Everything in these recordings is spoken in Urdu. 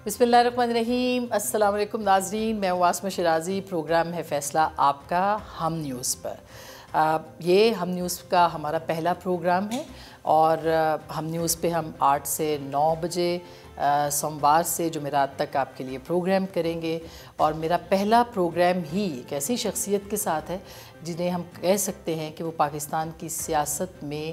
بسم اللہ الرحمن الرحیم. السلام علیکم ناظرین, میں عاصمہ شیرازی. پروگرام ہے فیصلہ آپ کا ہم نیوز پر. یہ ہم نیوز کا ہمارا پہلا پروگرام ہے اور ہم نیوز پہ ہم 8 سے 9 بجے سوموار سے جمعرات تک آپ کے لیے پروگرام کریں گے. اور میرا پہلا پروگرام ہی ایک ایسی شخصیت کے ساتھ ہے جنہیں ہم کہہ سکتے ہیں کہ وہ پاکستان کی سیاست میں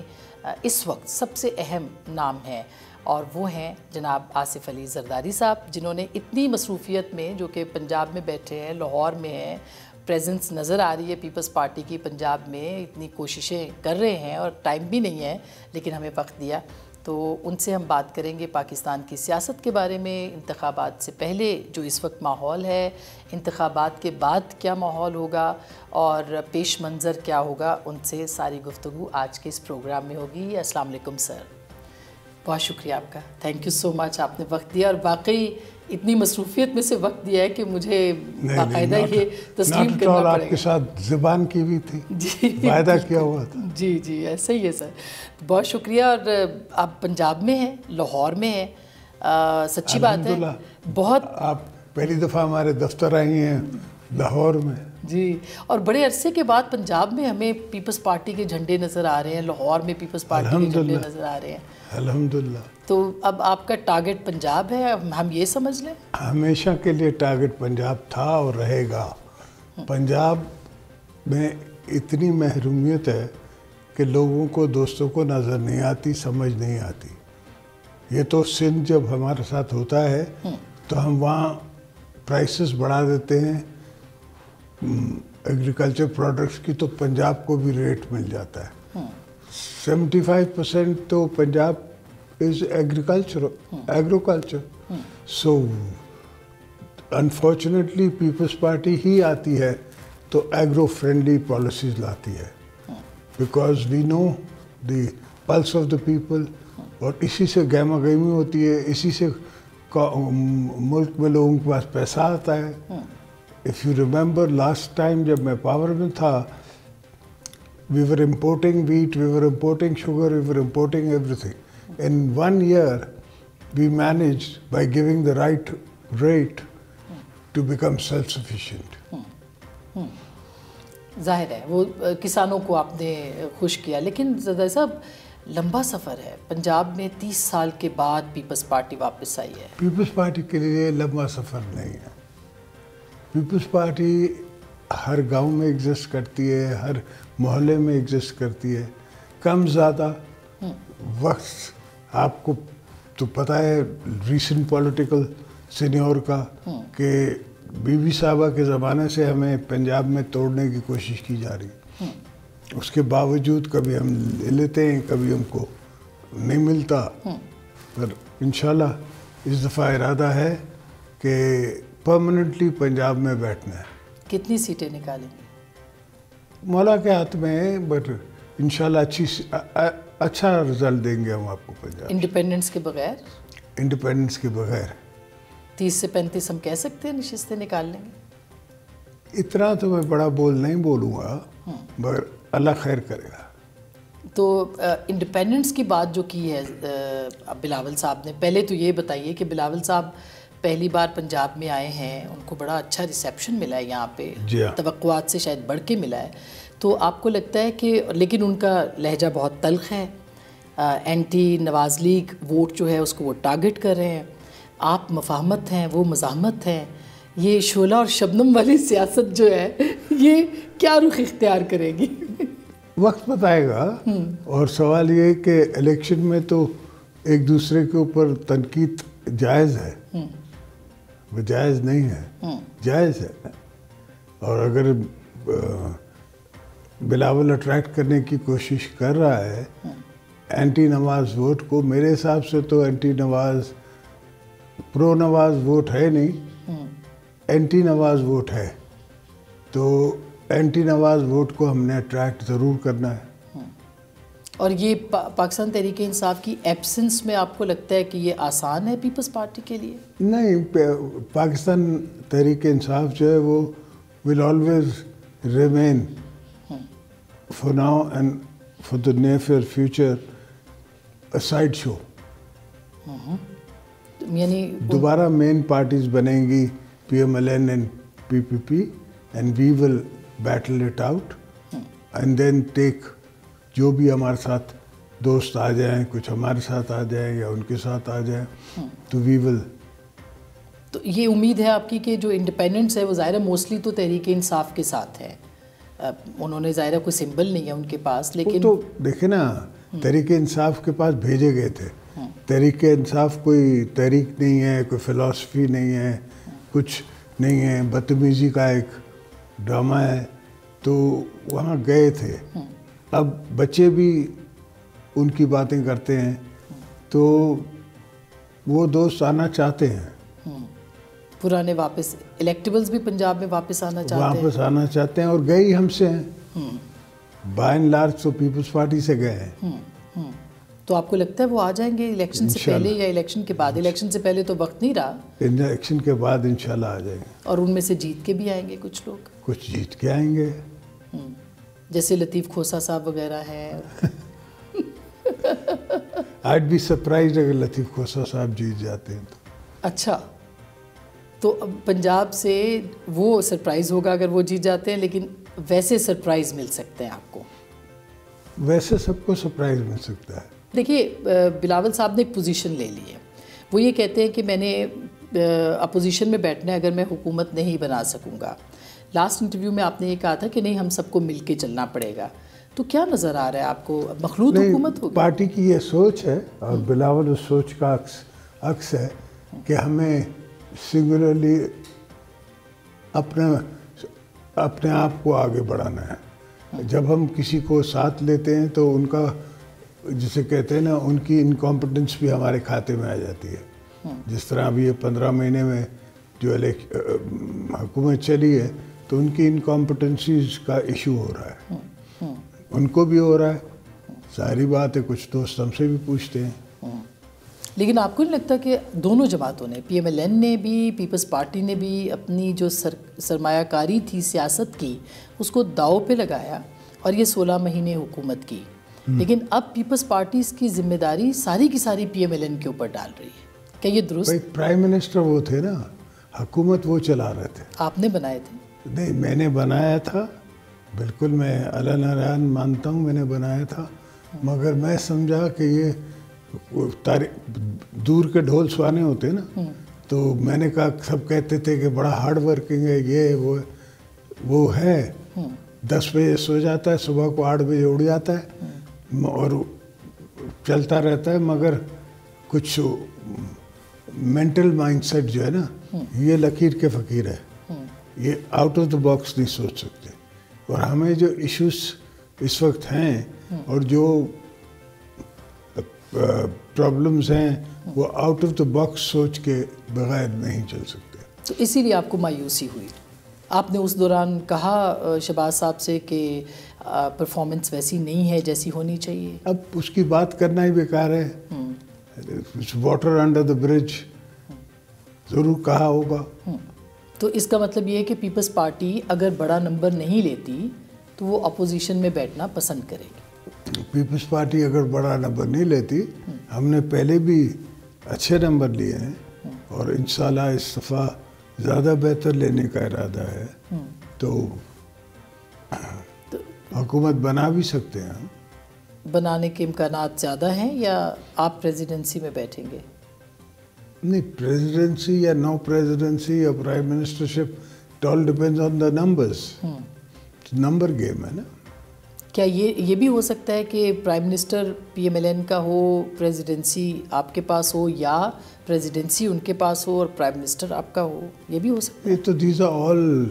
اس وقت سب سے اہم نام ہیں, اور وہ ہیں جناب آصف علی زرداری صاحب, جنہوں نے اتنی مصروفیت میں, جو کہ پنجاب میں بیٹھے ہیں, لاہور میں ہیں, پریزنس نظر آ رہی ہے پیپلز پارٹی کی پنجاب میں, اتنی کوششیں کر رہے ہیں اور ٹائم بھی نہیں ہے لیکن ہمیں وقت دیا. تو ان سے ہم بات کریں گے پاکستان کی سیاست کے بارے میں, انتخابات سے پہلے جو اس وقت ماحول ہے, انتخابات کے بعد کیا ماحول ہوگا اور پیش منظر کیا ہوگا. ان سے ساری گفتگو آج کے اس پروگرام میں ہوگی. السلام علیکم سر. بہت شکریہ آپ کا, تھینک یو سو مچ, آپ نے وقت دیا, اور واقعی اتنی مصروفیت میں سے وقت دیا ہے کہ مجھے باقاعدہ یہ تسلیم کرنا پڑے گا. آپ کے ساتھ زبان کی بھی تھی, جی وعدہ کیا ہوا تھا. جی جی ایسا ہی ہے سر. بہت شکریہ. اور آپ پنجاب میں ہیں, لاہور میں ہیں, سچی بات ہے. بہت آپ پہلی دفعہ ہمارے دفتر آئی ہیں لاہور میں. جی, اور بڑے عرصے کے بعد پنجاب میں ہمیں پیپلز پارٹی کے جھنڈے نظر آ رہے ہیں, لاہور میں پیپلز پارٹی کے جھنڈے نظر آ رہے ہیں. الحمدللہ. تو اب آپ کا ٹارگٹ پنجاب ہے, ہم یہ سمجھ لیں؟ ہمیشہ کے لیے ٹارگٹ پنجاب تھا اور رہے گا. پنجاب میں اتنی محرومیت ہے کہ لوگوں کو, دوستوں کو نظر نہیں آتی, سمجھ نہیں آتی. یہ تو سندھ جب ہمارے ساتھ ہوتا ہے تو ہم وہاں پرائسز بڑھا دیتے ہیں ایگریکلچر پروڈکٹس کی, تو پنجاب کو بھی ریٹ مل جاتا ہے. 75% تو Punjab is agriculture. So unfortunately Peoples Party ہی آتی ہے تو ایگرو فرینڈلی پالیسیز لاتی ہے, because we know the pulse of the people. اور اسی سے گہما گہمی ہوتی ہے, اسی سے ملک میں لوگوں کے پاس پیسہ آتا ہے. If you remember last time جب میں پاور میں تھا, we were importing wheat, we were importing sugar, we were importing everything. In 1 year, we managed by giving the right rate to become self-sufficient. ظاہر ہے وہ کسانوں کو آپ نے خوش کیا, لیکن زرداری صاحب لمبا سفر ہے. پنجاب میں 30 سال کے بعد پیپلز پارٹی واپس آئی ہے. پیپلز پارٹی کے لیے لمبا سفر نہیں ہے. پیپلز پارٹی ہر گاؤں میں ایگزسٹ کرتی ہے, ہر محلے میں ایگزسٹ کرتی ہے. کم زیادہ وقت, آپ کو تو پتہ ہے ریسنٹ پولیٹیکل سینیور کا, کہ بی بی صاحبہ کے زمانے سے ہمیں پنجاب میں توڑنے کی کوشش کی جا رہی. اس کے باوجود کبھی ہم لے لیتے ہیں, کبھی ہم کو نہیں ملتا. پر انشاءاللہ اس دفعہ ارادہ ہے کہ پرماننٹلی پنجاب میں بیٹھنا ہے. کتنی سیٹیں نکالیں گے؟ مولا کے ہاتھ میں ہے, بٹ انشاءاللہ اچھا رزلٹ دیں گے ہم آپ کو پنجاب. انڈیپینڈنس کے بغیر؟ انڈیپینڈنس کے بغیر 30 سے 35 ہم کہہ سکتے ہیں نشستیں نکال لیں گے. اتنا تو میں بڑا بول نہیں بولوں گا, مگر اللہ خیر کرے گا. تو انڈیپینڈنس کی بات جو کی ہے بلاول صاحب نے, پہلے تو یہ بتائیے کہ بلاول صاحب پہلی بار پنجاب میں آئے ہیں, ان کو بڑا اچھا ریسیپشن ملا ہے یہاں پہ, توقعات سے شاید بڑھ کے ملا ہے. تو آپ کو لگتا ہے کہ, لیکن ان کا لہجہ بہت تلخ ہے, اینٹی نواز لیگ ووٹ جو ہے اس کو وہ ٹارگٹ کر رہے ہیں. آپ مفاہمت ہیں, وہ مزاحمت ہیں. یہ شعلہ اور شبنم والی سیاست جو ہے یہ کیا رخ اختیار کرے گی؟ وقت بتائے گا. اور سوال یہ ہے کہ الیکشن میں تو ایک دوسرے کے اوپر تنقید جائز ہے, وہ جائز نہیں ہے, جائز ہے. اور اگر بلاول اٹریکٹ کرنے کی کوشش کر رہا ہے اینٹی نواز ووٹ کو, میرے حساب سے تو اینٹی نواز پرو نواز ووٹ ہے نہیں, اینٹی نواز ووٹ ہے. تو اینٹی نواز ووٹ کو ہم نے اٹریکٹ ضرور کرنا ہے. اور یہ پاکستان تحریک انصاف کی ایبسنس میں آپ کو لگتا ہے کہ یہ آسان ہے پیپلز پارٹی کے لیے؟ نہیں, پاکستان تحریک انصاف جو ہے وہ will always remain for now and for the near future a side show. یعنی دوبارہ مین پارٹیز بنیں گی PMLN and PPP and we will battle it out and then take جو بھی ہمارے ساتھ دوست آ جائیں, کچھ ہمارے ساتھ آ جائیں یا ان کے ساتھ آ جائیں, تو وی ول. تو یہ امید ہے آپ کی کہ جو انڈیپینڈنٹس ہے وہ ظاہر ہے موسٹلی تو تحریک انصاف کے ساتھ ہے, انہوں نے ظاہر ہے کوئی سمبل نہیں ہے ان کے پاس, لیکن تو دیکھیں نا تحریک انصاف کے پاس بھیجے گئے تھے. تحریک انصاف کوئی تحریک نہیں ہے, کوئی فلاسفی نہیں ہے, کچھ نہیں ہے, بدتمیزی کا ایک ڈرامہ ہے, تو وہاں گئے تھے. اب بچے بھی ان کی باتیں کرتے ہیں تو وہ دوست آنا چاہتے ہیں, پرانے واپس الیکٹیبلز بھی پنجاب میں واپس آنا چاہتے ہیں اور گئے ہی ہم سے ہیں. بائی اینڈ لارج تو پیپلز پارٹی سے گئے ہیں. تو آپ کو لگتا ہے وہ آ جائیں گے الیکشن سے پہلے یا الیکشن کے بعد؟ الیکشن سے پہلے تو وقت نہیں رہا, الیکشن کے بعد انشاءاللہ آ جائیں گے. اور ان میں سے جیت کے بھی آئیں گے کچھ لوگ, کچھ جیت کے آئیں گے, جیسے لطیف کھوسہ صاحب وغیرہ ہیں. I'd be surprised اگر لطیف کھوسہ صاحب جیت جاتے ہیں تو. اچھا, تو پنجاب سے وہ سرپرائز ہوگا اگر وہ جیت جاتے ہیں, لیکن ویسے سرپرائز مل سکتے ہیں آپ کو؟ ویسے سب کو سرپرائز مل سکتا ہے. دیکھیے بلاول صاحب نے ایک پوزیشن لے لی ہے, وہ یہ کہتے ہیں کہ میں نے اپوزیشن میں بیٹھنا ہے اگر میں حکومت نہیں بنا سکوں گا. لاسٹ انٹرویو میں آپ نے یہ کہا تھا کہ نہیں ہم سب کو مل کے چلنا پڑے گا. تو کیا نظر آ رہا ہے آپ کو, مخلوط حکومت ہوگی؟ پارٹی کی یہ سوچ ہے اور بلاول اس سوچ کا عکس ہے کہ ہمیں سنگولرلی اپنے آپ کو آگے بڑھانا ہے. جب ہم کسی کو ساتھ لیتے ہیں تو ان کا, جسے کہتے ہیں نا, ان کی انکمپٹنس بھی ہمارے کھاتے میں آ جاتی ہے. جس طرح ابھی یہ 15 مہینے میں جو حکومت چلی ہے تو ان کی انکمپٹنسیز کا ایشو ہو رہا ہے, ان کو بھی ہو رہا ہے. ظاہری بات ہے, کچھ دوست ہم سے بھی پوچھتے ہیں. لیکن آپ کو نہیں لگتا کہ دونوں جماعتوں نے, PMLN نے بھی, پیپلز پارٹی نے بھی اپنی جو سرمایہ کاری تھی سیاست کی اس کو داؤ پہ لگایا اور یہ 16 مہینے حکومت کی, لیکن اب پیپلز پارٹیز کی ذمہ داری ساری کی ساری PMLN کے اوپر ڈال رہی ہے. کیا یہ درست؟ پرائم منسٹر وہ تھے نا, حکومت وہ چلا رہے تھے. آپ نے بنائے تھے؟ نہیں, میں نے بنایا تھا, بالکل میں اللہ نارائن مانتا ہوں, میں نے بنایا تھا, مگر میں سمجھا کہ یہ دور کے ڈھول سوانے ہوتے نا, تو میں نے کہا, سب کہتے تھے کہ بڑا ہارڈ ورکنگ ہے, یہ وہ ہے, 10 بجے سو جاتا ہے, صبح کو 8 بجے اٹھ جاتا ہے اور چلتا رہتا ہے, مگر کچھ مینٹل مائنڈ سیٹ جو ہے نا, یہ لکیر کے فقیر ہے, یہ آؤٹ آف دا باکس نہیں سوچ سکتے. اور ہمیں جو ایشوز اس وقت ہیں اور جو پرابلمز ہیں وہ آؤٹ آف دا باکس سوچ کے بغیر نہیں چل سکتے. تو اسی لیے آپ کو مایوسی ہوئی. آپ نے اس دوران کہا شہباز صاحب سے کہ پرفارمنس ویسی نہیں ہے جیسی ہونی چاہیے. اب اس کی بات کرنا ہی بیکار ہے. واٹر انڈر دا برج ضرور کہا ہوگا. تو اس کا مطلب یہ ہے کہ پیپلز پارٹی اگر بڑا نمبر نہیں لیتی تو وہ اپوزیشن میں بیٹھنا پسند کرے گی. پیپلز پارٹی اگر بڑا نمبر نہیں لیتی, ہم نے پہلے بھی اچھے نمبر لیے ہیں اور انشاءاللہ اس دفعہ زیادہ بہتر لینے کا ارادہ ہے, تو حکومت بنا بھی سکتے ہیں. بنانے کے امکانات زیادہ ہیں یا آپ پریزیڈنسی میں بیٹھیں گے؟ نہیں, پریزیڈنسی یا نو پریزیڈنسی یا prime ministership, it all depends on the numbers. Number game ہے نا. کیا یہ بھی ہو سکتا ہے کہ پرائم منسٹر PMLN کا ہو, پریزیڈنسی آپ کے پاس ہو, یا پریزیڈنسی ان کے پاس ہو اور پرائم منسٹر آپ کا ہو؟ یہ بھی ہو سکتا ہے. تو these are all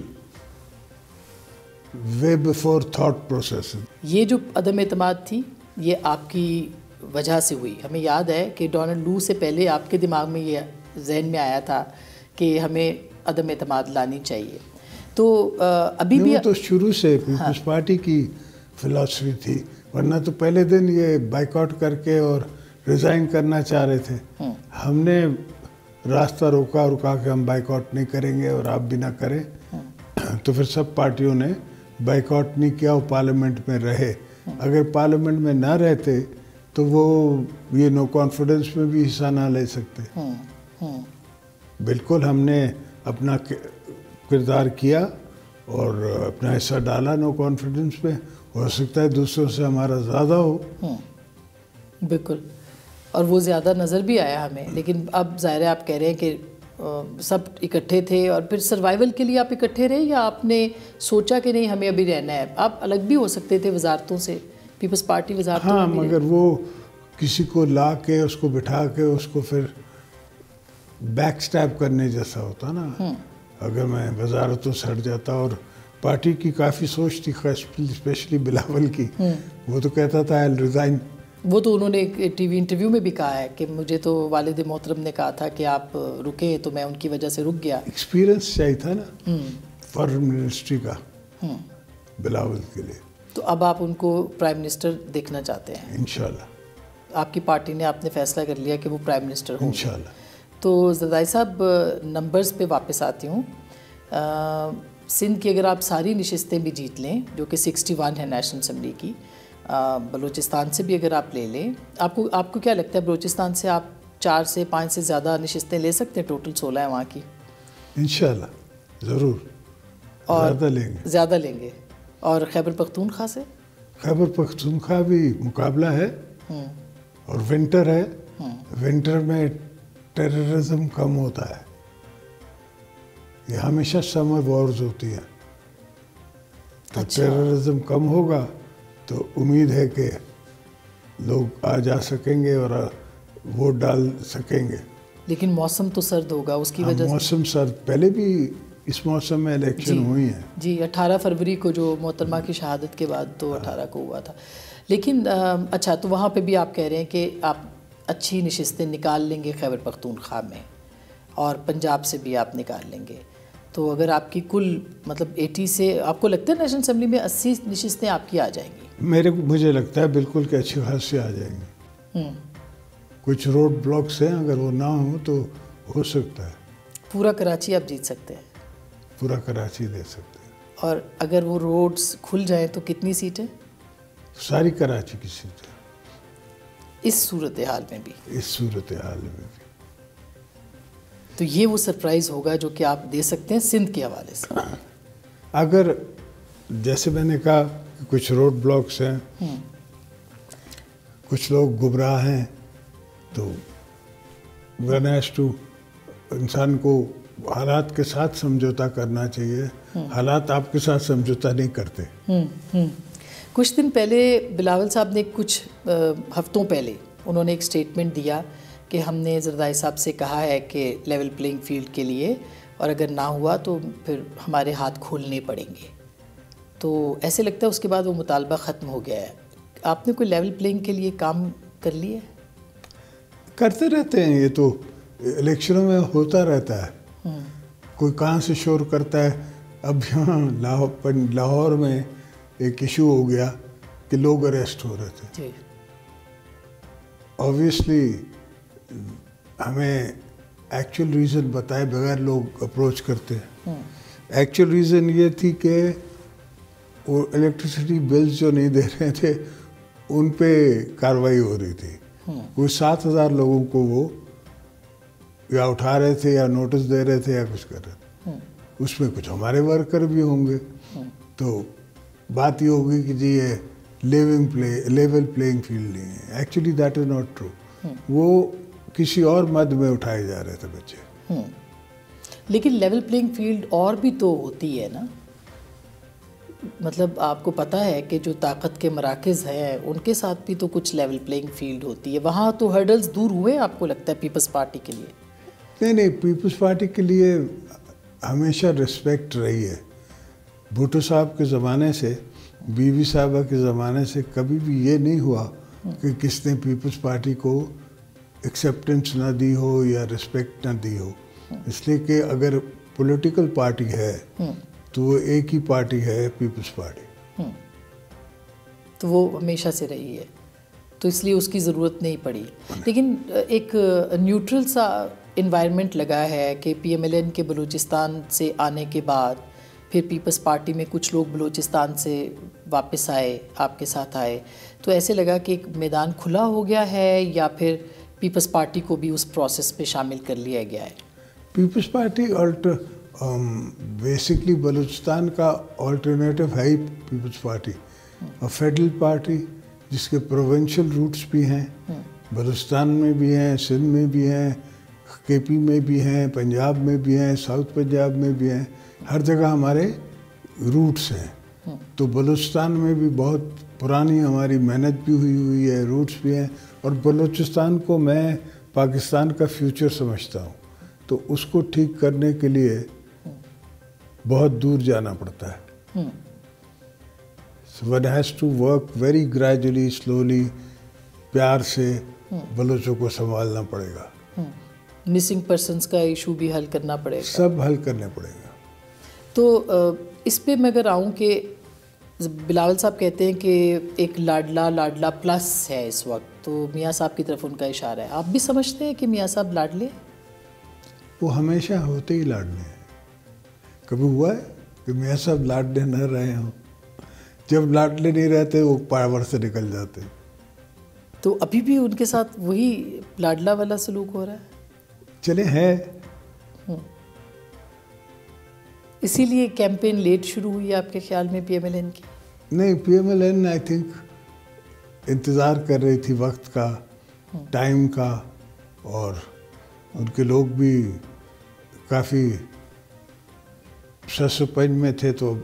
way before that process. یہ جو عدم اعتماد تھی یہ آپ کی وجہ سے ہوئی. ہمیں یاد ہے کہ ڈونلڈ لو سے پہلے آپ کے دماغ میں یہ ذہن میں آیا تھا کہ ہمیں عدم اعتماد لانی چاہیے. تو ابھی بھی تو شروع سے پیپلز پارٹی کی فلاسفی تھی, ورنہ تو پہلے دن یہ بائیکاٹ کر کے اور ریزائن کرنا چاہ رہے تھے. ہم نے راستہ روکا اور کہا کہ ہم بائیکاٹ نہیں کریں گے اور آپ بھی نہ کریں. تو پھر سب پارٹیوں نے بائیکاٹ نہیں کیا اور پارلیمنٹ میں رہے. اگر پارلیمنٹ میں نہ رہتے تو وہ یہ نو کانفیڈنس میں بھی حصہ نہ لے سکتے. بالکل ہم نے اپنا کردار کیا اور اپنا حصہ ڈالا نو کانفیڈنس پہ. ہو سکتا ہے دوسروں سے ہمارا زیادہ ہو. بالکل, اور وہ زیادہ نظر بھی آیا ہمیں. لیکن اب ظاہر ہے آپ کہہ رہے ہیں کہ سب اکٹھے تھے, اور پھر سروائیول کے لیے آپ اکٹھے رہے, یا آپ نے سوچا کہ نہیں ہمیں ابھی رہنا ہے؟ آپ الگ بھی ہو سکتے تھے وزارتوں سے, پیپلز پارٹی وزارتوں. ہاں, مگر وہ کسی کو لا کے اس کو بٹھا کے اس کو پھر بیک سٹیپ کرنے جیسا ہوتا نا. اگر میں وزارتوں سے ہٹ جاتا, اور پارٹی کی کافی سوچ تھی اسپیشلی بلاول کی, وہ تو کہتا تھا I'll resign. وہ تو انہوں نے ٹی وی انٹرویو میں بھی کہا ہے کہ مجھے تو والد محترم نے کہا تھا کہ آپ رکیں, تو میں ان کی وجہ سے رک گیا. ایکسپیرئنس چاہیے تھا نا فارن منسٹری کا بلاول کے لیے. تو اب آپ ان کو پرائم منسٹر دیکھنا چاہتے ہیں؟ انشاءاللہ. آپ کی پارٹی نے آپ نے فیصلہ کر لیا کہ وہ پرائم منسٹر ہوں؟ انشاءاللہ. تو زرداری صاحب, نمبرز پہ واپس آتی ہوں. سندھ کی اگر آپ ساری نشستیں بھی جیت لیں, جو کہ 61 ہے نیشنل اسمبلی کی, بلوچستان سے بھی اگر آپ لے لیں, آپ کو کیا لگتا ہے بلوچستان سے آپ 4 سے 5 سے زیادہ نشستیں لے سکتے ہیں؟ ٹوٹل 16 ہے وہاں کی. انشاءاللہ ضرور, اور زیادہ لیں گے. اور خیبر پختونخوا سے؟ خیبر پختونخوا بھی مقابلہ ہے, اور ونٹر ہے. ونٹر میں ٹیررزم کم ہوتا ہے. یہ ہمیشہ سمر وارز ہوتی ہیں, تو ٹیررزم کم ہوگا تو امید ہے کہ لوگ آ جا سکیں گے اور ووٹ ڈال سکیں گے. لیکن موسم تو سرد ہوگا اس کی وجہ سے. موسم سرد, پہلے بھی اس موسم میں الیکشن ہوئی ہیں. جی, 18 فروری کو جو محترمہ کی شہادت کے بعد تو 18 کو ہوا تھا. لیکن اچھا, تو وہاں پہ بھی آپ کہہ رہے ہیں کہ آپ اچھی نشستیں نکال لیں گے خیبر پختونخوا میں, اور پنجاب سے بھی آپ نکال لیں گے. تو اگر آپ کی کل مطلب 80 سے, آپ کو لگتا ہے نیشنل اسمبلی میں 80 نشستیں آپ کی آ جائیں گی؟ مجھے لگتا ہے بالکل کہ اچھی خاصی آ جائیں گی. کچھ روڈ بلاکس ہیں, اگر وہ نہ ہوں تو ہو سکتا ہے. پورا کراچی آپ جیت سکتے ہیں؟ پورا کراچی دے سکتے ہیں. اور اگر وہ روڈز کھل جائیں تو کتنی سیٹیں؟ ساری کراچی کی سیٹیں. اس صورتحال میں بھی؟ اس صورتحال میں بھی. تو یہ وہ سرپرائز ہوگا جو کہ آپ دے سکتے ہیں سندھ کے حوالے سے؟ اگر جیسے میں نے کہا کہ کچھ روڈ بلاکس ہیں, کچھ لوگ گمراہ ہیں, تو ون ہیز ٹو, انسان کو حالات کے ساتھ سمجھوتا کرنا چاہیے. حالات آپ کے ساتھ سمجھوتا نہیں کرتے. کچھ دن پہلے بلاول صاحب نے, کچھ ہفتوں پہلے انہوں نے ایک سٹیٹمنٹ دیا کہ ہم نے زرداری صاحب سے کہا ہے کہ لیول پلینگ فیلڈ کے لیے, اور اگر نہ ہوا تو پھر ہمارے ہاتھ کھولنے پڑیں گے. تو ایسے لگتا ہے اس کے بعد وہ مطالبہ ختم ہو گیا ہے. آپ نے کوئی لیول پلینگ کے لیے کام کر لیا ہے؟ کرتے رہتے ہیں, یہ تو الیکشنوں میں ہوتا رہتا ہے. کوئی کہاں سے شور کرتا ہے. اب یہاں لاہور میں ایک ایشو ہو گیا کہ لوگ اریسٹ ہو رہے تھے. آبویسلی ہمیں ایکچوئل ریزن بتائے بغیر لوگ اپروچ کرتے ہیں. ایکچوئل ریزن یہ تھی کہ وہ الیکٹریسٹی بلز جو نہیں دے رہے تھے ان پہ کارروائی ہو رہی تھی. کوئی 7,000 لوگوں کو وہ یا اٹھا رہے تھے یا نوٹس دے رہے تھے یا کچھ کر رہے تھے. اس میں کچھ ہمارے ورکر بھی ہوں گے. تو بات یہ ہوگی کہ جی یہ لیول پلینگ فیلڈ نہیں ہے. Actually that is not true. وہ کسی اور مد میں اٹھائے جا رہے تھے بچے. لیکن لیول پلینگ فیلڈ اور بھی تو ہوتی ہے نا. مطلب آپ کو پتہ ہے کہ جو طاقت کے مراکز ہیں ان کے ساتھ بھی تو کچھ لیول پلینگ فیلڈ ہوتی ہے. وہاں تو ہرڈلز دور ہوئے آپ کو لگتا ہے پیپلز پارٹی کے لیے؟ نہیں, پیپلز پارٹی کے لیے ہمیشہ رسپیکٹ رہی ہے. بھٹو صاحب کے زمانے سے, بی وی صاحبہ کے زمانے سے کبھی بھی یہ نہیں ہوا کہ کس نے پیپلز پارٹی کو ایکسیپٹنس نہ دی ہو یا رسپیکٹ نہ دی ہو. اس لیے کہ اگر پولیٹیکل پارٹی ہے تو وہ ایک ہی پارٹی ہے, پیپلز پارٹی. تو وہ ہمیشہ سے رہی ہے, تو اس لیے اس کی ضرورت نہیں پڑی. لیکن ایک نیوٹرل سا انوائرمنٹ لگا ہے کہ پی ایم ایل این کے بلوچستان سے آنے کے بعد پھر پیپلز پارٹی میں کچھ لوگ بلوچستان سے واپس آئے, آپ کے ساتھ آئے, تو ایسے لگا کہ ایک میدان کھلا ہو گیا ہے, یا پھر پیپلز پارٹی کو بھی اس پروسیس میں شامل کر لیا گیا ہے. پیپلز پارٹی بیسکلی بلوچستان کا آلٹرنیٹو ہے ہی پیپلز پارٹی، اور فیڈرل پارٹی جس کے پروونشل روٹس بھی ہیں، بلوچستان میں بھی ہیں، سندھ میں بھی ہیں، کے پی میں بھی ہیں، پنجاب میں بھی ہیں، ساؤتھ پنجاب میں بھی ہیں، ہر جگہ ہمارے روٹس ہیں. تو بلوچستان میں بھی بہت پرانی ہماری محنت بھی ہوئی ہے، روٹس بھی ہیں، اور بلوچستان کو میں پاکستان کا فیوچر سمجھتا ہوں. تو اس کو ٹھیک کرنے کے لیے بہت دور جانا پڑتا ہے. one has to work very gradually, slowly, پیار سے بلوچوں کو سنبھالنا پڑے گا. مسنگ پرسنس کا ایشو بھی حل کرنا پڑے گا، سب حل کرنے پڑے گا. تو اس پہ میں اگر آؤں کہ بلاول صاحب کہتے ہیں کہ ایک لاڈلا پلس ہے اس وقت، تو میاں صاحب کی طرف ان کا اشارہ ہے. آپ بھی سمجھتے ہیں کہ میاں صاحب لاڈلے؟ وہ ہمیشہ ہوتے ہی لاڈلے ہیں. کبھی ہوا ہے کہ میاں صاحب لاڈلے نہ رہے ہوں؟ جب لاڈلے نہیں رہتے وہ پاور سے نکل جاتے. تو ابھی بھی ان کے ساتھ وہی لاڈلا والا سلوک ہو رہا ہے؟ چلے ہے. اسی لیے کیمپین لیٹ شروع ہوئی ہے آپ کے خیال میں پی ایم ایل این کی؟ نہیں، P M L N I think انتظار کر رہی تھی وقت کا، ٹائم کا، اور ان کے لوگ بھی کافی سسپینس میں تھے، تو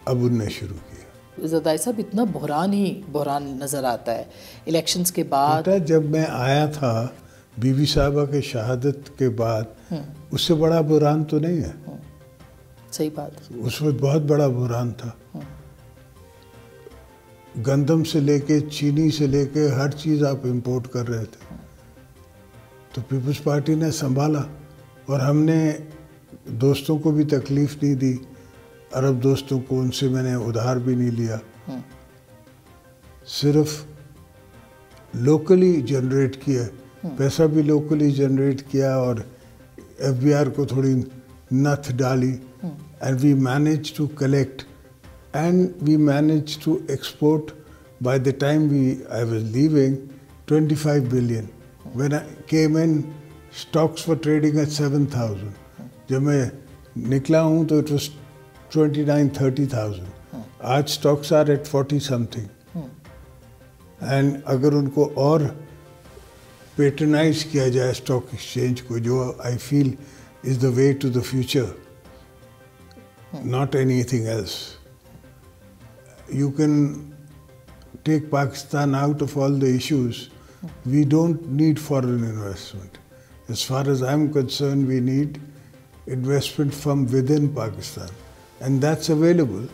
اب ان نے شروع کیا. زرداری صاحب اتنا بحران نظر آتا ہے الیکشنز کے بعد. جب میں آیا تھا بی بی صاحبہ کے شہادت کے بعد، اس سے بڑا بحران تو نہیں ہے. صحیح بات. اس وقت بہت بڑا بحران تھا. گندم سے لے کے چینی سے لے کے ہر چیز آپ امپورٹ کر رہے تھے. تو پیپلز پارٹی نے سنبھالا، اور ہم نے دوستوں کو بھی تکلیف نہیں دی، عرب دوستوں کو، ان سے میں نے ادھار بھی نہیں لیا. صرف لوکلی جنریٹ کیا، پیسہ بھی لوکلی جنریٹ کیا، اور ایف بی آر کو تھوڑی نتھ ڈالی. And we manage to collect and we manage to export. By the time I was leaving 25 billion. When I came in stocks for trading at 7,000. جب میں نکلا ہوں تو اٹ واز 29-30,000. آج stocks are at 40 something. And اگر ان کو اور پیٹرنائز کیا جائے اسٹاک ایکسچینج کو، جو I feel is the way to the future, not anything else. You can take Pakistan out of all the issues. We don't need foreign investment. As far as I'm concerned, we need investment from within Pakistan. And that's available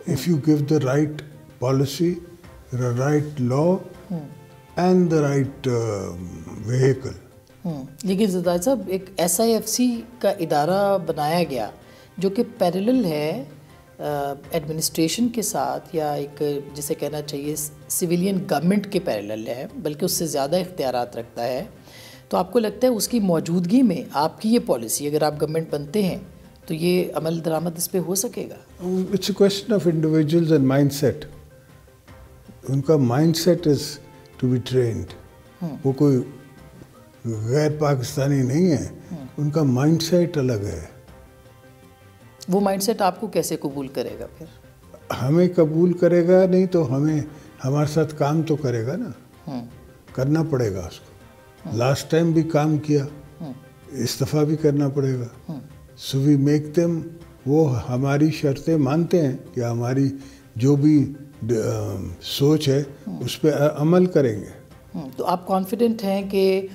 if you give the right policy, the right law, and the right vehicle. لیکن زرداری صاحب ایک SIFC کا ادارہ بنایا گیا جو کہ پیرلل ہے ایڈمنسٹریشن کے ساتھ، یا ایک جسے کہنا چاہیے سویلین گورنمنٹ کے پیرلل ہے، بلکہ اس سے زیادہ اختیارات رکھتا ہے. تو آپ کو لگتا ہے اس کی موجودگی میں آپ کی یہ پالیسی، اگر آپ گورنمنٹ بنتے ہیں تو یہ عمل درآمد اس پہ ہو سکے گا؟ It's a question of individuals and mind set. ان کا mind set is to be trained. وہ کوئی غیر پاکستانی نہیں ہے، ان کا مائنڈ سیٹ الگ ہے. وہ مائنڈ سیٹ آپ کو کیسے قبول کرے گا پھر؟ ہمیں قبول کرے گا نہیں تو ہمارے ساتھ کام تو کرے گا نا. کرنا پڑے گا اس کو. لاسٹ ٹائم بھی کام کیا، اس دفعہ بھی کرنا پڑے گا. سو وی میک دیم. وہ ہماری شرطیں مانتے ہیں کہ ہماری جو بھی سوچ ہے اس پہ عمل کریں گے. تو آپ کانفیڈنٹ ہیں کہ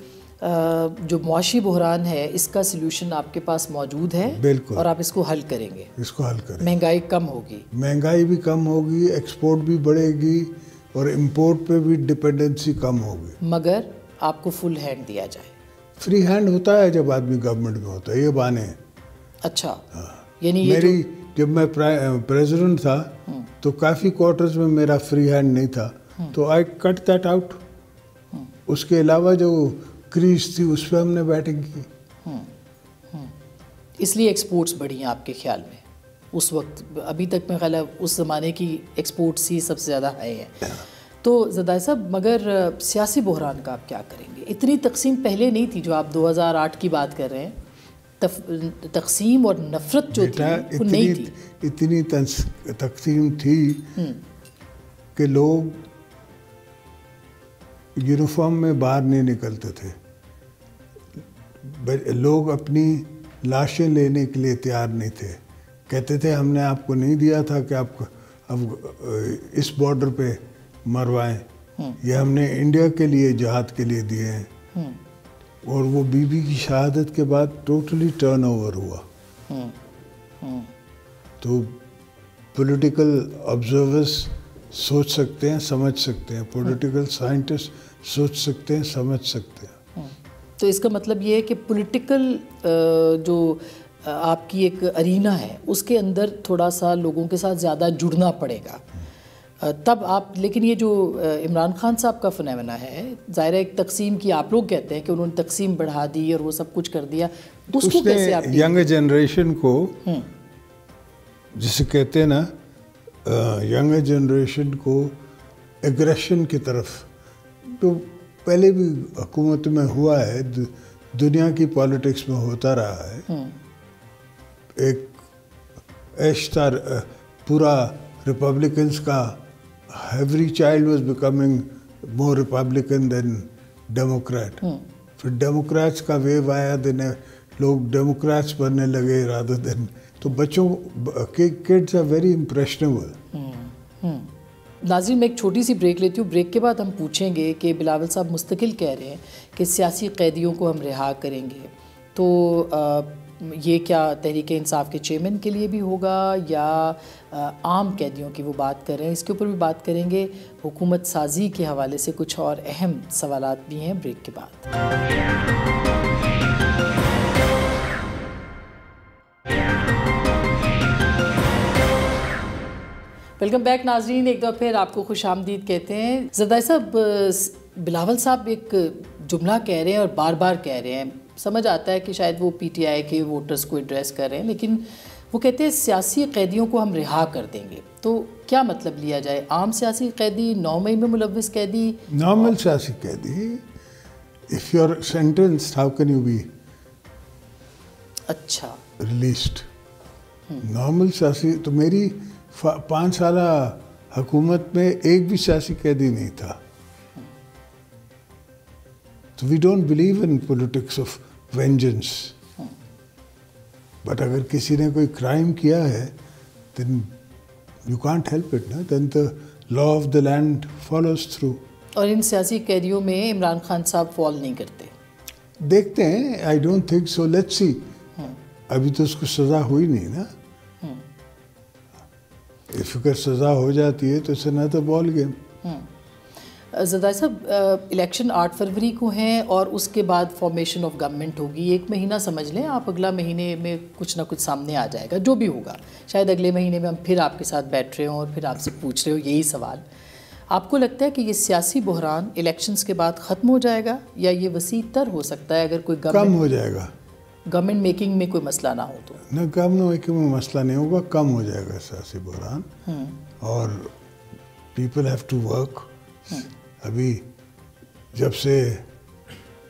جو معاشی بحران ہے اس کا سلوشن آپ کے پاس موجود ہے؟ بالکل. اور آپ اس کو حل کریں گے؟ اس کو حل کریں. مہنگائی کم ہوگی؟ مہنگائی بھی کم ہوگی، ایکسپورٹ بھی بڑھے گی، اور امپورٹ پہ بھی ڈپینڈنسی کم ہوگی. مگر آپ کو فل ہینڈ دیا جائے. فری ہینڈ ہوتا ہے جب آدمی گورنمنٹ میں ہوتا ہے، یہ بانے ہیں. اچھا. یعنی میری جب میں پریزیڈنٹ تھا تو کافی کوارٹرز میں میرا فری ہینڈ نہیں تھا، تو آئی کٹ دیٹ آؤٹ. اس کے علاوہ جو کریز تھی اس پہ ہم نے بیٹنگ کی. اس لیے ایکسپورٹس بڑھی ہیں آپ کے خیال میں اس وقت؟ ابھی تک میں خیال ہے اس زمانے کی ایکسپورٹس ہی سب سے زیادہ ہائی ہیں. تو زرداری صاحب مگر سیاسی بحران کا آپ کیا کریں گے؟ اتنی تقسیم پہلے نہیں تھی جو آپ 2008 کی بات کر رہے ہیں. تقسیم اور نفرت جو تھی وہ نہیں تھی. اتنی تقسیم تھی کہ لوگ یونیفارم میں باہر نہیں نکلتے تھے. لوگ اپنی لاشیں لینے کے لیے تیار نہیں تھے. کہتے تھے ہم نے آپ کو نہیں دیا تھا کہ آپ اب اس بارڈر پہ مروائیں، یہ ہم نے انڈیا کے لیے جہاد کے لیے دیے ہیں. اور وہ بی بی کی شہادت کے بعد ٹوٹلی ٹرن اوور ہوا. تو پولیٹیکل آبزرورز سوچ سکتے ہیں، سمجھ سکتے ہیں، پولیٹیکل سائنٹسٹ سوچ سکتے ہیں، سمجھ سکتے ہیں. تو اس کا مطلب یہ ہے کہ پولیٹیکل جو آپ کی ایک ارینا ہے اس کے اندر تھوڑا سا لوگوں کے ساتھ زیادہ جڑنا پڑے گا تب آپ. لیکن یہ جو عمران خان صاحب کا فنامنا ہے، ظاہر ہے ایک تقسیم کی، آپ لوگ کہتے ہیں کہ انہوں نے تقسیم بڑھا دی اور وہ سب کچھ کر دیا، اس کو کیسے آپ ینگ جنریشن کو، جسے کہتے ہیں نا ینگ جنریشن کو ایگریشن کی طرف، تو پہلے بھی حکومت میں ہوا ہے، دنیا کی پالیٹکس میں ہوتا رہا ہے. ایک ایشتار پورا ریپبلکنس کا every child was becoming more Republican than Democrat. پھر ڈیموکریٹس کا ویو آیا، لوگ ڈیموکریٹس بننے لگے رادر دین. تو بچوں کڈس آر ویری امپریشنیبل. ناظرین میں ایک چھوٹی سی بریک لیتی ہوں. بریک کے بعد ہم پوچھیں گے کہ بلاول صاحب مستقل کہہ رہے ہیں کہ سیاسی قیدیوں کو ہم رہا کریں گے، تو یہ کیا تحریک انصاف کے چیئرمین کے لیے بھی ہوگا یا عام قیدیوں کی وہ بات کر رہے ہیں؟ اس کے اوپر بھی بات کریں گے. حکومت سازی کے حوالے سے کچھ اور اہم سوالات بھی ہیں بریک کے بعد. ویلکم بیک ناظرین، ایک دفعہ پھر آپ کو خوش آمدید کہتے ہیں. زرداری صاحب، بلاول صاحب ایک جملہ کہہ رہے ہیں اور بار بار کہہ رہے ہیں، سمجھ آتا ہے کہ شاید وہ پی ٹی آئی کے ووٹرز کو ایڈریس کر رہے ہیں، لیکن وہ کہتے ہیں سیاسی قیدیوں کو ہم رہا کر دیں گے. تو کیا مطلب لیا جائے؟ عام سیاسی قیدی، 9 مئی میں ملوث قیدی؟ نارمل سیاسی قیدی. if you are sentenced, how can you be اچھا released? نارمل سیاسی تو میری 5 سالہ حکومت میں ایک بھی سیاسی قیدی نہیں تھا. تو we don't believe in politics of vengeance. But اگر کسی نے کوئی کرائم کیا ہے then you can't help it, then the law of the land follows through. اور ان سیاسی قیدیوں میں عمران خان صاحب فال نہیں کرتے؟ دیکھتے ہیں. I don't think so. Let's see. ابھی تو اس کو سزا ہوئی نہیں نا. if اگر سزا ہو جاتی ہے تو it's another ball game. Zardari صاحب، الیکشن 8 فروری کو ہیں اور اس کے بعد فارمیشن آف گورنمنٹ ہوگی. 1 مہینہ سمجھ لیں آپ، اگلا مہینے میں کچھ نہ کچھ سامنے آ جائے گا جو بھی ہوگا. شاید اگلے مہینے میں ہم پھر آپ کے ساتھ بیٹھ رہے ہوں اور پھر آپ سے پوچھ رہے ہو یہی سوال. آپ کو لگتا ہے کہ یہ سیاسی بحران الیکشنز کے بعد ختم ہو جائے گا یا یہ وسیع تر ہو سکتا ہے اگر کوئی کم ہو جائے گا؟ گورنمنٹ میکنگ میں کوئی مسئلہ نہ ہو تو؟ نہ، گورنمنٹ میکنگ میں مسئلہ نہیں ہوگا، کم ہو جائے گا سیاسی بحران. اور پیپل ہیو ٹو ورک. ابھی جب سے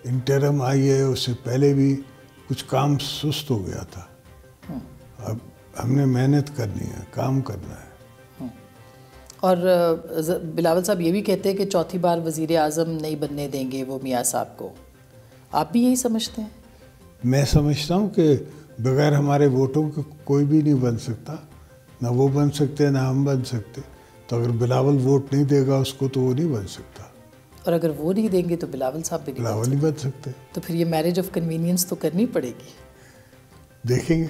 انٹرم آئی ہے اس سے پہلے بھی کچھ کام سست ہو گیا تھا. اب ہم نے محنت کرنی ہے، کام کرنا ہے. اور بلاول صاحب یہ بھی کہتے ہیں کہ چوتھی بار وزیر اعظم نہیں بننے دیں گے وہ میاں صاحب کو. آپ بھی یہی سمجھتے ہیں؟ میں سمجھتا ہوں کہ بغیر ہمارے ووٹوں کے کوئی بھی نہیں بن سکتا. نہ وہ بن سکتے نہ ہم بن سکتے. تو اگر بلاول ووٹ نہیں دے گا اس کو تو وہ نہیں بن سکتا. اور اگر وہ نہیں دیں گے تو بلاول صاحب بھی نہیں بن سکتے. تو پھر یہ میرج آف کنوینئنس تو کرنی پڑے گی. دیکھیں گے.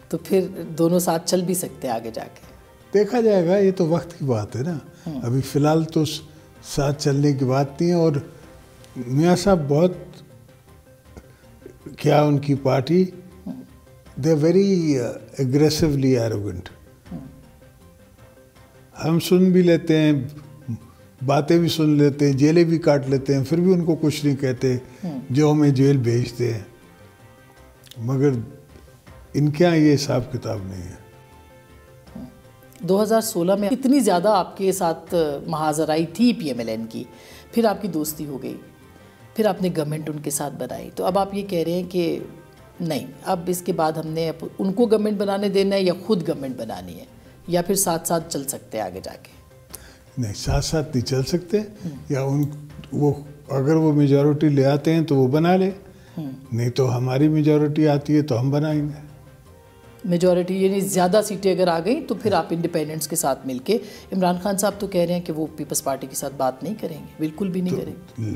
تو پھر دونوں ساتھ چل بھی سکتے ہیں آگے جا کے. دیکھا جائے گا، یہ تو وقت کی بات ہے نا. ابھی فی الحال تو ساتھ چلنے کی بات نہیں ہے. اور میاں صاحب بہت، کیا ان کی پارٹی، دے ویری ایگریسولی ایروگنٹ. ہم سن بھی لیتے ہیں، باتیں بھی سن لیتے ہیں، جیلیں بھی کاٹ لیتے ہیں، پھر بھی ان کو کچھ نہیں کہتے جو ہمیں جیل بھیجتے ہیں. مگر ان کے یہاں یہ حساب کتاب نہیں ہے. 2016 میں اتنی زیادہ آپ کے ساتھ محاذرائی تھی PMLN کی، پھر آپ کی دوستی ہو گئی، پھر آپ نے گورنمنٹ ان کے ساتھ بنائی، تو اب آپ یہ کہہ رہے ہیں کہ نہیں اب اس کے بعد ہم نے ان کو گورنمنٹ بنانے دینا ہے یا خود گورنمنٹ بنانی ہے، یا پھر ساتھ ساتھ چل سکتے ہیں آگے جا کے؟ نہیں، ساتھ ساتھ نہیں چل سکتے، یا وہ اگر وہ میجورٹی لے آتے ہیں تو وہ بنا لے، نہیں تو ہماری میجورٹی آتی ہے تو ہم بنائیں گے۔ میجورٹی یعنی زیادہ سیٹیں اگر آ گئیں تو پھر آپ انڈیپینڈنٹس کے ساتھ مل کے، عمران خان صاحب تو کہہ رہے ہیں کہ وہ پیپلز پارٹی کے ساتھ بات نہیں کریں گے، بالکل بھی نہیں کریں گے۔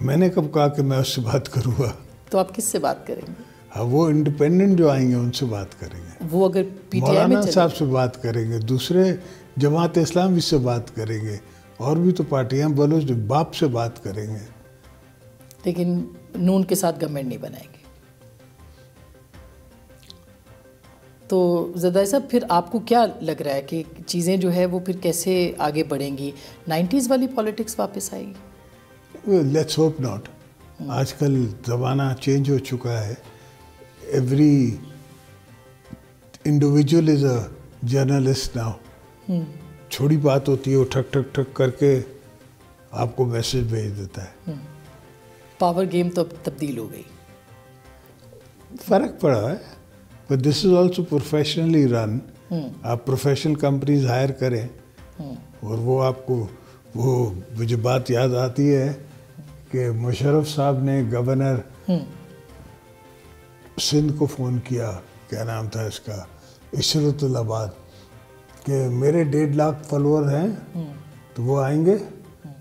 میں نے کب کہا کہ میں اس سے بات کروں گا؟ تو آپ کس سے بات کریں گے؟ ہاں، وہ انڈیپینڈنٹ جو آئیں گے ان سے بات کریں گے، وہ اگر PTI میں مولانا صاحب سے بات کریں گے، دوسرے جماعت اسلامی سے بات کریں گے، اور بھی تو پارٹیاں، بلوچ باپ سے بات کریں گے، لیکن نون کے ساتھ گورنمنٹ نہیں بنائیں گے۔ تو زرداری صاحب پھر آپ کو کیا لگ رہا ہے کہ چیزیں جو ہے وہ پھر کیسے آگے بڑھیں گی؟ 90s والی پالیٹکس واپس آئے گی؟ Let's hope not. آج کل زمانہ چینج ہو چکا ہے، every individual is a journalist now. چھوٹی بات ہوتی ہے وہ ٹھک ٹھک ٹھک کر کے آپ کو میسج بھیج دیتا ہے۔ پاور گیم تو اب تبدیل ہو گئی، فرق پڑا ہے، but this is also professionally run. آپ پروفیشنل کمپنیز ہائر کریں، اور وہ آپ کو، وہ مجھے بات یاد آتی ہے کہ مشرف صاحب نے گورنر سندھ کو فون کیا، کیا نام تھا اس کا، عشرت الآباد، کہ میرے 1.5 لاکھ فالوور ہیں، تو وہ آئیں گے،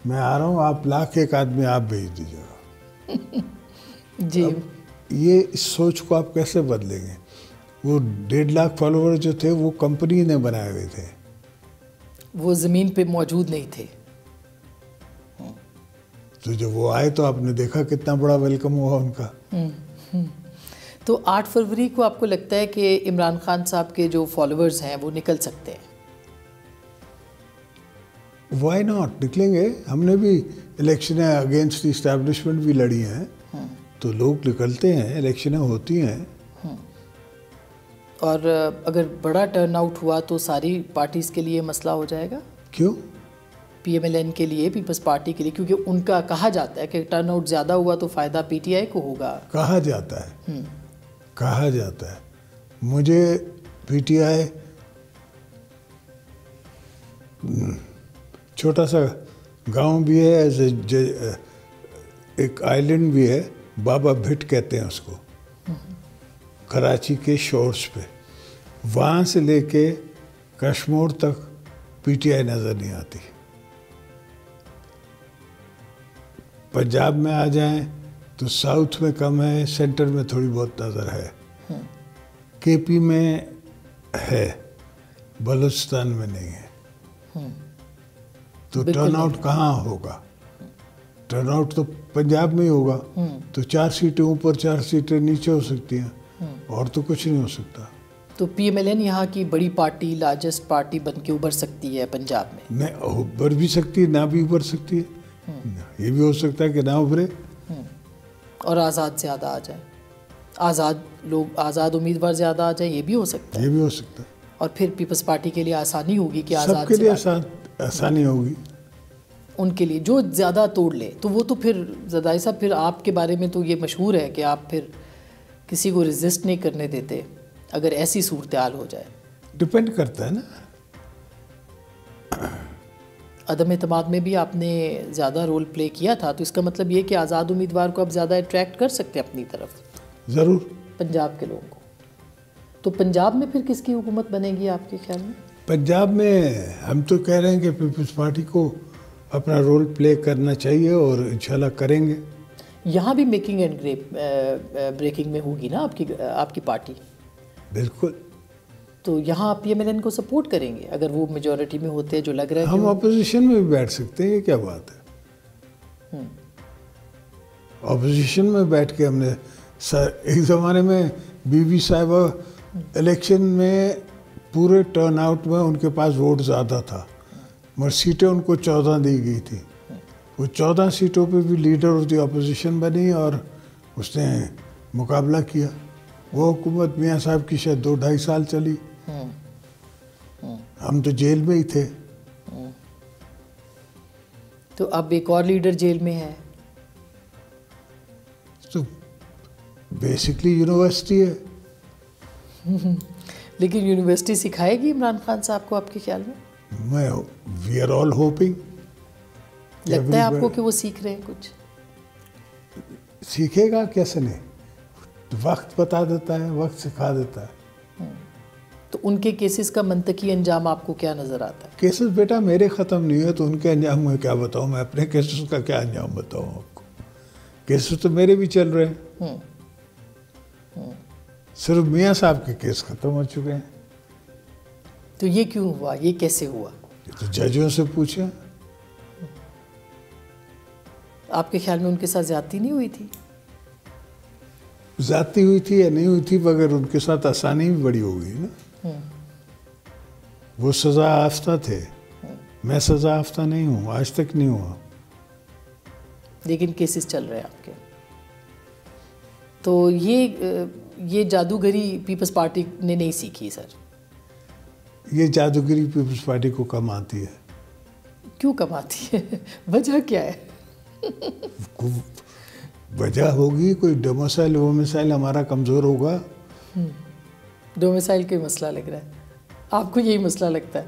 میں آ رہا ہوں، آپ 1,00,000 آدمی آپ بھیج دیجیے گا۔ جی یہ اس سوچ کو آپ کیسے بدلیں گے؟ وہ 1.5 لاکھ فالوور جو تھے وہ کمپنی نے بنائے ہوئے تھے، وہ زمین پہ موجود نہیں تھے۔ تو جب وہ آئے تو آپ نے دیکھا کتنا بڑا ویلکم ہوا ان کا۔ تو 8 فروری کو آپ کو لگتا ہے کہ عمران خان صاحب کے جو فالوورز ہیں وہ نکل سکتے ہیں؟ وائی ناٹ، نکلیں گے۔ ہم نے بھی الیکشنیں اگینسٹ دی اسٹیبلشمنٹ بھی لڑی ہیں، تو لوگ نکلتے ہیں، الیکشنیں ہوتی ہیں۔ اور اگر بڑا ٹرن آؤٹ ہوا تو ساری پارٹیز کے لیے مسئلہ ہو جائے گا؟ کیوں؟ PMLN کے لیے، پیپلز پارٹی کے لیے، کیونکہ ان کا کہا جاتا ہے کہ ٹرن آؤٹ زیادہ ہوا تو فائدہ PTI کو ہوگا۔ کہا جاتا ہے، کہا جاتا ہے۔ مجھے PTI چھوٹا سا گاؤں بھی ہے، ایک آئلینڈ بھی ہے، بابا بھٹ کہتے ہیں اس کو، کراچی کے شورز پہ، وہاں سے لے کے کشمور تک PTI نظر نہیں آتی۔ پنجاب میں آ جائیں تو ساؤتھ میں کم ہے، سینٹر میں تھوڑی بہت نظر ہے، KP میں ہے، بلوچستان میں نہیں ہے۔ تو ٹرن آؤٹ کہاں ہوگا؟ ٹرن آؤٹ تو پنجاب میں ہی ہوگا، تو 4 سیٹیں اوپر 4 سیٹیں نیچے ہو سکتی ہیں، اور تو کچھ نہیں ہو سکتا۔ تو PMLN یہاں کی بڑی پارٹی، لارجسٹ پارٹی بن کے ابھر سکتی ہے پنجاب میں؟ نہیں، ابھر بھی سکتی ہے، نہ بھی ابھر سکتی ہے، یہ بھی ہو سکتا ہے کہ نہ ابھرے، اور آزاد زیادہ آ جائیں، آزاد لوگ، آزاد امیدوار زیادہ آ جائیں، یہ بھی ہو سکتا ہے۔ یہ بھی ہو سکتا ہے۔ اور پھر پیپلز پارٹی کے لیے آسانی ہوگی کہ آزاد سب کے لیے آسانی ہوگی۔ ان کے لیے جو زیادہ توڑ لے، تو وہ تو پھر زرداری صاحب، پھر آپ کے بارے میں تو یہ مشہور ہے کہ آپ پھر کسی کو ریزسٹ نہیں کرنے دیتے اگر ایسی صورتحال ہو جائے۔ ڈپینڈ کرتا ہے نا۔ عدم اعتماد میں بھی آپ نے زیادہ رول پلے کیا تھا، تو اس کا مطلب یہ کہ آزاد امیدوار کو اب زیادہ اٹریکٹ کر سکتے ہیں اپنی طرف، ضرور، پنجاب کے لوگوں کو۔ تو پنجاب میں پھر کس کی حکومت بنے گی آپ کے خیال میں؟ پنجاب میں ہم تو کہہ رہے ہیں کہ پیپلز پارٹی کو اپنا رول پلے کرنا چاہیے، اور انشاءاللہ کریں گے۔ یہاں بھی میکنگ اینڈ بریکنگ میں ہوگی نا آپ کی پارٹی؟ بالکل۔ تو یہاں آپ PMLN کو سپورٹ کریں گے اگر وہ میجورٹی میں ہوتے ہیں، جو لگ رہا ہے؟ ہم اپوزیشن میں بھی بیٹھ سکتے ہیں، یہ کیا بات ہے؟ اپوزیشن میں بیٹھ کے ہم نے ایک زمانے میں بی بی صاحبہ الیکشن میں پورے ٹرن آؤٹ میں ان کے پاس ووٹ زیادہ تھا، مگر سیٹیں ان کو 14 دی گئی تھی۔ وہ 14 سیٹوں پہ بھی لیڈر آف دی اپوزیشن بنی، اور اس نے مقابلہ کیا۔ وہ حکومت میاں صاحب کی شاید 2-2.5 سال چلی۔ ہم تو جیل میں ہی تھے. تو اب ایک اور لیڈر جیل میں ہے. تو بیسکلی یونیورسٹی ہے. لیکن یونیورسٹی سکھائے گی عمران خان صاحب کو آپ کے خیال میں؟ We are all hoping. لگتا ہے آپ کو کہ وہ سیکھ رہے ہیں کچھ؟ سیکھے گا کیسے نہیں, وقت بتا دیتا ہے, وقت سکھا دیتا ہے. تو ان کے کیسز کا منطقی انجام آپ کو کیا نظر آتا ہے؟ کیسز بیٹا میرے ختم نہیں ہوئے تو ان کے انجام میں کیا بتاؤں, میں اپنے کیسز کا کیا انجام بتاؤں آپ کو. کیسز تو میرے بھی چل رہے ہیں. صرف میاں صاحب کے کیس ختم ہو چکے ہیں. تو یہ کیوں ہوا, یہ کیسے ہوا؟ تو ججوں سے پوچھیں. آپ کے خیال میں ان کے ساتھ زیادتی نہیں ہوئی تھی؟ زیادتی ہوئی تھی یا نہیں ہوئی تھی, مگر ان کے ساتھ آسانی بھی بڑی ہو گئی نا. وہ سزا یافتہ تھے, میں سزا یافتہ نہیں ہوں, آج تک نہیں ہوا. لیکن کیسز چل رہے ہیں آپ کے. تو یہ جادوگری پیپلز پارٹی نے نہیں سیکھی سر. یہ جادوگری پیپلز پارٹی کو کم آتی ہے. کیوں کم آتی ہے؟ وجہ کیا ہے؟ وجہ ہوگی کوئی ڈومیسائل وومیسائل ہمارا کمزور ہوگا. ڈومیسائل کا مسئلہ لگ رہا ہے آپ کو, یہی مسئلہ لگتا ہے.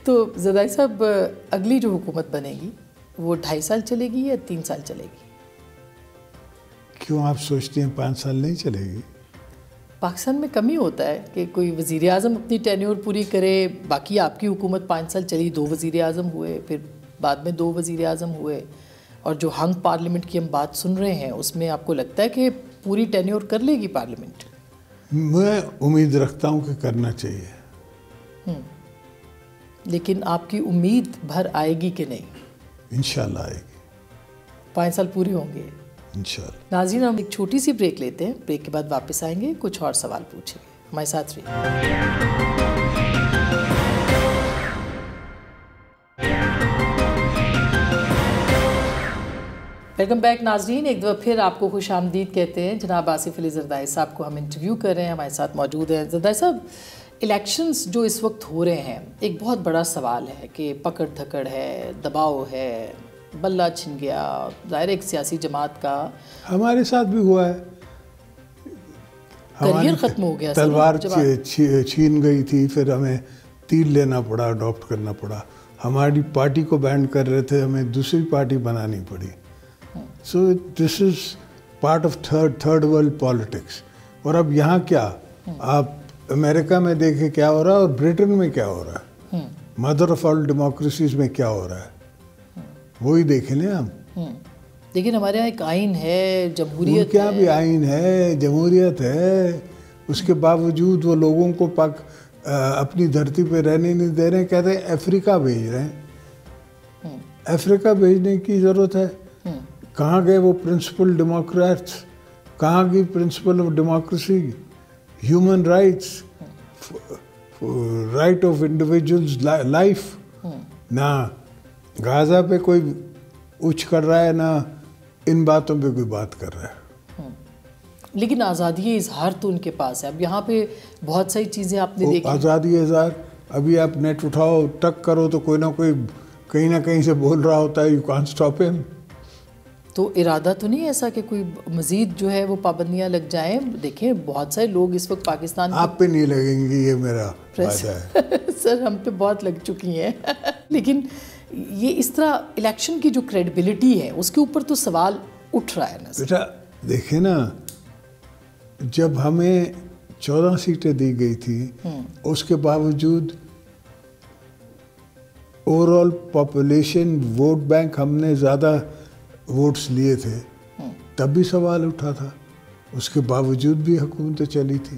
تو زرداری صاحب, اگلی جو حکومت بنے گی وہ 2.5 سال چلے گی یا 3 سال چلے گی؟ کیوں آپ سوچتے ہیں 5 سال نہیں چلے گی؟ پاکستان میں کمی ہوتا ہے کہ کوئی وزیر اعظم اپنی ٹینیور پوری کرے, باقی آپ کی حکومت 5 سال چلی, 2 وزیر اعظم ہوئے, پھر بعد میں 2 وزیر اعظم ہوئے, اور جو ہنگ پارلیمنٹ کی ہم بات سن رہے ہیں اس میں آپ کو لگتا ہے کہ پوری ٹینیور کر لے گی پارلیمنٹ؟ میں امید رکھتا ہوں کہ کرنا چاہیے. لیکن آپ کی امید بھر آئے گی کہ نہیں؟ انشاءاللہ آئے گی. 5 سال پورے ہوں گے انشاءاللہ. ناظرین, ہم ایک چھوٹی سی بریک لیتے ہیں, بریک کے بعد واپس آئیں گے, کچھ اور سوال پوچھیں گے. ہمارے ساتھ رہیے. ویلکم بیک ناظرین, ایک دفعہ پھر آپ کو خوش آمدید کہتے ہیں. جناب آصف علی زرداری صاحب کو ہم انٹرویو کر رہے ہیں, ہمارے ساتھ موجود ہیں. زرداری صاحب, الیکشنز جو اس وقت ہو رہے ہیں, ایک بہت بڑا سوال ہے کہ پکڑ دھکڑ ہے, دباؤ ہے, بلہ چھن گیا, ظاہر ایک سیاسی جماعت کا. ہمارے ساتھ بھی ہوا ہے. کریئر ختم ہو گیا, تلوار چھین گئی تھی, پھر ہمیں تیر لینا پڑا, اڈاپٹ کرنا پڑا. ہماری پارٹی کو بینڈ کر رہے تھے, ہمیں دوسری پارٹی بنانی پڑی. So this is part of third world politics. اور اب یہاں کیا, آپ امریکہ میں دیکھیں کیا ہو رہا ہے, اور برٹن میں کیا ہو رہا ہے, مدر آف آل ڈیموکریسیز میں کیا ہو رہا ہے, وہی دیکھیں نا ہم. لیکن ہمارے یہاں ایک آئین ہے, جمہوریت کیا بھی آئین ہے, جمہوریت ہے, اس کے باوجود وہ لوگوں کو اپنی دھرتی پہ رہنے نہیں دے رہے ہیں. کہتے ہیں افریقہ بھیج رہے ہیں. افریقہ بھیجنے کی ضرورت ہے. کہاں گئے وہ پرنسپل ڈیموکریٹس, کہاں گئی principle of democracy, human rights, right of individuals life. نہ غازہ پہ کوئی اچھ کر رہا ہے, نہ ان باتوں پہ کوئی بات کر رہا ہے. لیکن آزادی اظہار تو ان کے پاس ہے. اب یہاں پہ بہت ساری چیزیں آپ نے دیکھی. آزادی اظہار, ابھی آپ نیٹ اٹھاؤ, ٹک کرو تو کوئی نہ کوئی کہیں نہ کہیں سے بول رہا ہوتا ہے. یو کانٹ اسٹاپ ہم. تو ارادہ تو نہیں ایسا کہ کوئی مزید جو ہے وہ پابندیاں لگ جائیں؟ دیکھیں بہت سارے لوگ اس وقت پاکستان, آپ پہ نہیں لگیں گی, یہ میرا وعدہ ہے. سر ہم پہ بہت لگ چکی ہیں. لیکن یہ اس طرح الیکشن کی جو کریڈیبلٹی ہے اس کے اوپر تو سوال اٹھ رہا ہے نا. بیٹا دیکھیں نا, جب ہمیں 14 سیٹیں دی گئی تھی, اس کے باوجود over all population vote bank ہم نے زیادہ ووٹس لیے تھے, تب بھی سوال اٹھا تھا. اس کے باوجود بھی حکومتیں چلی تھی.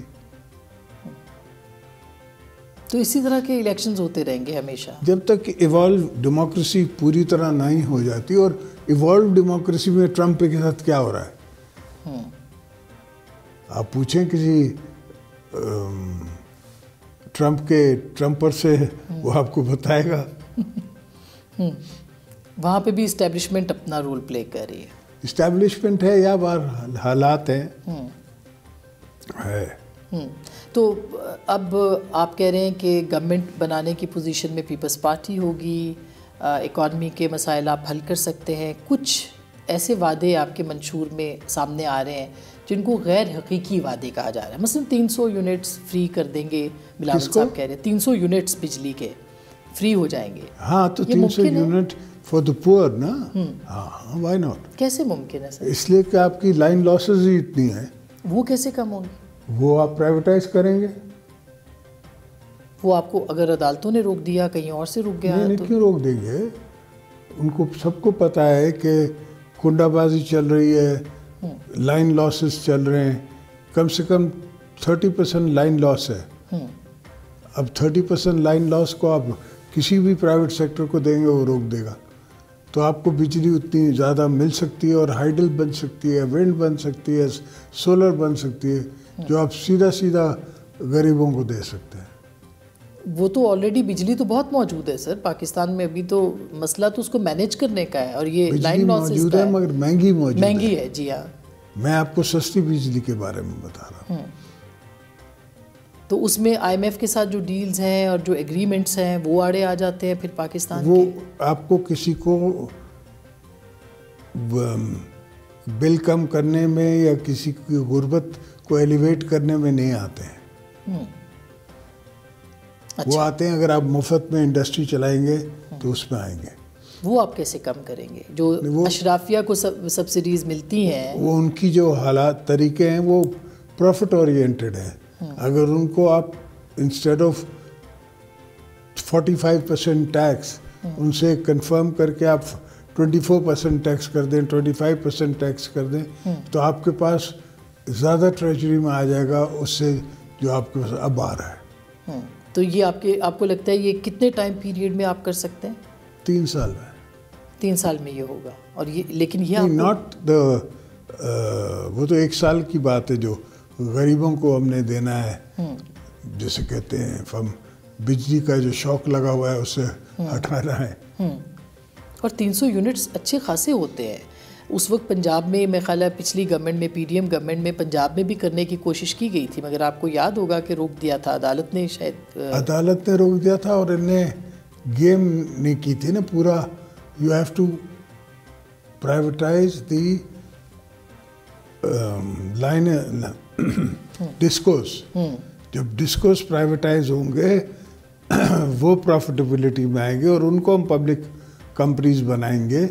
تو اسی طرح کے الیکشنز ہوتے رہیں گے ہمیشہ جب تک کہ ایوالو ڈیموکریسی پوری طرح نہیں ہو جاتی. اور ایوالو ڈیموکریسی میں ٹرمپ کے ساتھ کیا ہو رہا ہے, آپ پوچھیں کسی ٹرمپ کے ٹرمپر سے, وہ آپ کو بتائے گا. وہاں پہ بھی اسٹیبلشمنٹ اپنا رول پلے کر رہی ہے. اسٹیبلشمنٹ ہے یا حالات ہیں, ہے. تو اب آپ کہہ رہے ہیں کہ گورنمنٹ بنانے کی پوزیشن میں پیپلز پارٹی ہوگی، اکانومی کے مسائل آپ حل کر سکتے ہیں، کچھ ایسے وعدے آپ کے منشور میں سامنے آ رہے ہیں جن کو غیر حقیقی وعدے کہا جا رہا ہے، مثلا 300 یونٹس فری کر دیں گے، بلاول صاحب کہہ رہے ہیں 300 یونٹس بجلی کے فری ہو جائیں گے. ہاں تو 300 یونٹ فار دا پور نا، ہاں وائی ناٹ. کیسے ممکن ہے سر؟ اس لیے کہ آپ کی لائن لاسز ہی اتنی ہیں. وہ کیسے کم ہوگی؟ وہ آپ پرائیویٹائز کریں گے. وہ آپ کو اگر عدالتوں نے روک دیا، کہیں اور سے رک گیا نہیں کیوں روک دیں گے؟ ان کو سب کو پتہ ہے کہ کنڈا بازی چل رہی ہے، لائن لاسز چل رہے ہیں. کم سے کم 30% لائن لاس ہے. اب 30% لائن لاس کو آپ کسی بھی پرائیویٹ سیکٹر کو دیں گے وہ روک دے گا. تو آپ کو بجلی اتنی زیادہ مل سکتی ہے، اور ہائیڈل بن سکتی ہے، ونڈ بن سکتی ہے، سولر بن سکتی ہے، جو آپ سیدھا غریبوں کو دے سکتے ہیں. وہ تو آلریڈی بجلی تو بہت موجود ہے سر پاکستان میں. ابھی تو مسئلہ تو اس کو مینیج کرنے کا ہے، اور یہ لائن لاسز موجود ہے مگر مہنگی ہے. جی ہاں، میں آپ کو سستی بجلی کے بارے میں بتا رہا ہوں. تو اس میں آئی ایم ایف کے ساتھ جو ڈیلز ہیں اور جو ایگریمنٹس ہیں وہ آڑے آ جاتے ہیں پھر پاکستان وہ آپ کو کسی کو بل کم کرنے میں یا کسی کی غربت کو ایلیویٹ کرنے میں نہیں آتے ہیں. وہ آتے ہیں اگر آپ مفت میں انڈسٹری چلائیں گے تو اس میں آئیں گے. وہ آپ کیسے کم کریں گے؟ جو اشرافیہ کو سبسڈیز ملتی ہیں، وہ ان کی جو حالات طریقے ہیں وہ پروفٹ اورینٹڈ ہیں. اگر ان کو آپ انسٹیڈ آف 45% ٹیکس ان سے کنفرم کر کے آپ 24% ٹیکس کر دیں، 25% ٹیکس کر دیں، تو آپ کے پاس زیادہ ٹریجری میں آ جائے گا اس سے جو آپ کے پاس اب آ رہا ہے. تو یہ آپ کو لگتا ہے یہ کتنے ٹائم پیریڈ میں آپ کر سکتے ہیں؟ 3 سال میں. 3 سال میں یہ ہوگا. اور یہ لیکن یہ ناٹ وہ تو 1 سال کی بات ہے جو غریبوں کو ہم نے دینا ہے، جیسے کہتے ہیں ہم بجلی کا جو شوق لگا ہوا ہے اس سے ہٹانا ہے. اور 300 یونٹس اچھے خاصے ہوتے ہیں. اس وقت پنجاب میں میرا خیال ہے پچھلی گورنمنٹ میں پی ڈی ایم گورنمنٹ میں پنجاب میں بھی کرنے کی کوشش کی گئی تھی، مگر آپ کو یاد ہوگا کہ روک دیا تھا عدالت نے. شاید عدالت نے روک دیا تھا، اور ان نے گیم نہیں کی تھی نا پورا. You have to privatize the line discos. جب ڈسکوز پرائیویٹائز ہوں گے وہ پروفیٹیبلٹی میں آئیں گے، اور ان کو ہم پبلک کمپنیز بنائیں گے،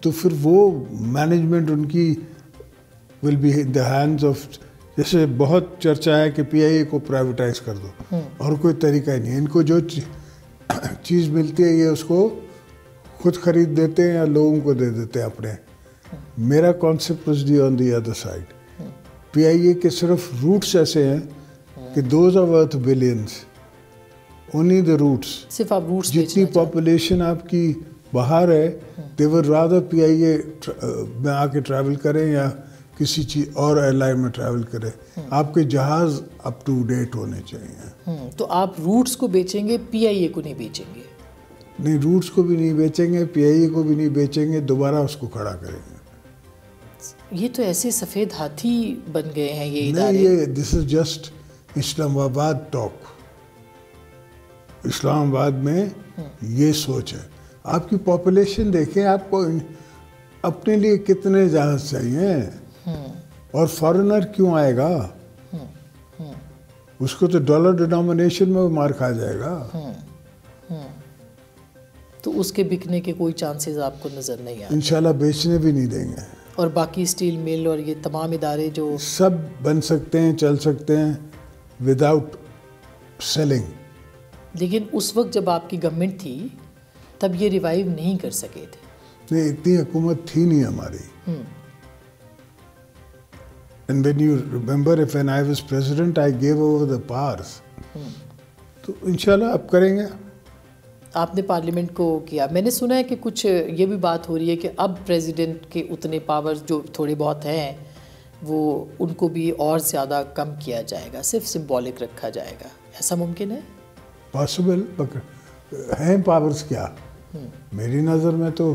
تو پھر وہ مینجمنٹ ان کی will be in the hands of. جیسے بہت چرچا ہے کہ پی آئی اے کو پرائیویٹائز کر دو، اور کوئی طریقہ ہی نہیں. ان کو جو چیز ملتی ہے یہ اس کو خود خرید دیتے ہیں یا لوگوں کو دے دیتے ہیں اپنے. میرا concept was the on the other side. P I A کے صرف روٹس ایسے ہیں کہ those are worth billions. Only the routes. صرف آپ روٹس. جتنی پاپولیشن آپ کی باہر ہے دے ور رادر پی آئی اے میں آ کے ٹریول کریں یا کسی چیز اور ایئر لائن میں ٹریول کریں. آپ کے جہاز اپ ٹو ڈیٹ ہونے چاہیے. تو آپ روٹس کو بیچیں گے، پی آئی اے کو نہیں بیچیں گے؟ نہیں، روٹس کو بھی نہیں بیچیں گے، پی آئی اے کو بھی نہیں بیچیں گے، دوبارہ اس کو کھڑا کریں گے. یہ تو ایسے سفید ہاتھی بن گئے ہیں یہ ادارے. نہیں، یہ دس از جسٹ اسلام آباد ٹاک. اسلام آباد میں یہ سوچ ہے. آپ کی پاپولیشن دیکھیں، آپ کو اپنے لیے کتنے جہاز چاہیے، اور فارنر کیوں آئے گا؟ اس کو تو ڈالر ڈینومینیشن میں مار کھا جائے گا. تو اس کے بکنے کے کوئی چانسز آپ کو نظر نہیں آتے؟ انشاءاللہ بیچنے بھی نہیں دیں گے. اور باقی اسٹیل مل اور یہ تمام ادارے جو سب بن سکتے ہیں، چل سکتے ہیں وداؤٹ سیلنگ. لیکن اس وقت جب آپ کی گورنمنٹ تھی تب یہ ریوائیو نہیں کر سکے تھے. نہیں، اتنی حکومت تھی نہیں ہماری. And when you remember, when I was president, I gave over the powers. تو انشاءاللہ اب کریں گے. آپ نے پارلیمنٹ کو کیا. میں نے سنا ہے کہ کچھ یہ بھی بات ہو رہی ہے کہ اب پریزیڈنٹ کے اتنے پاورز جو تھوڑے بہت ہیں وہ ان کو بھی اور زیادہ کم کیا جائے گا، صرف سمبولک رکھا جائے گا. ایسا ممکن ہے؟ پاسبل ہیں. پاورز کیا؟ میری نظر میں تو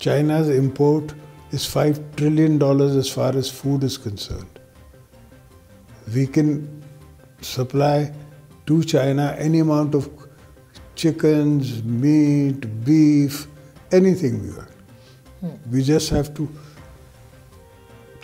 China's import is $5 trillion as far as food is concerned. We can supply to China any amount of chickens, meat, beef, anything we want. We just have to.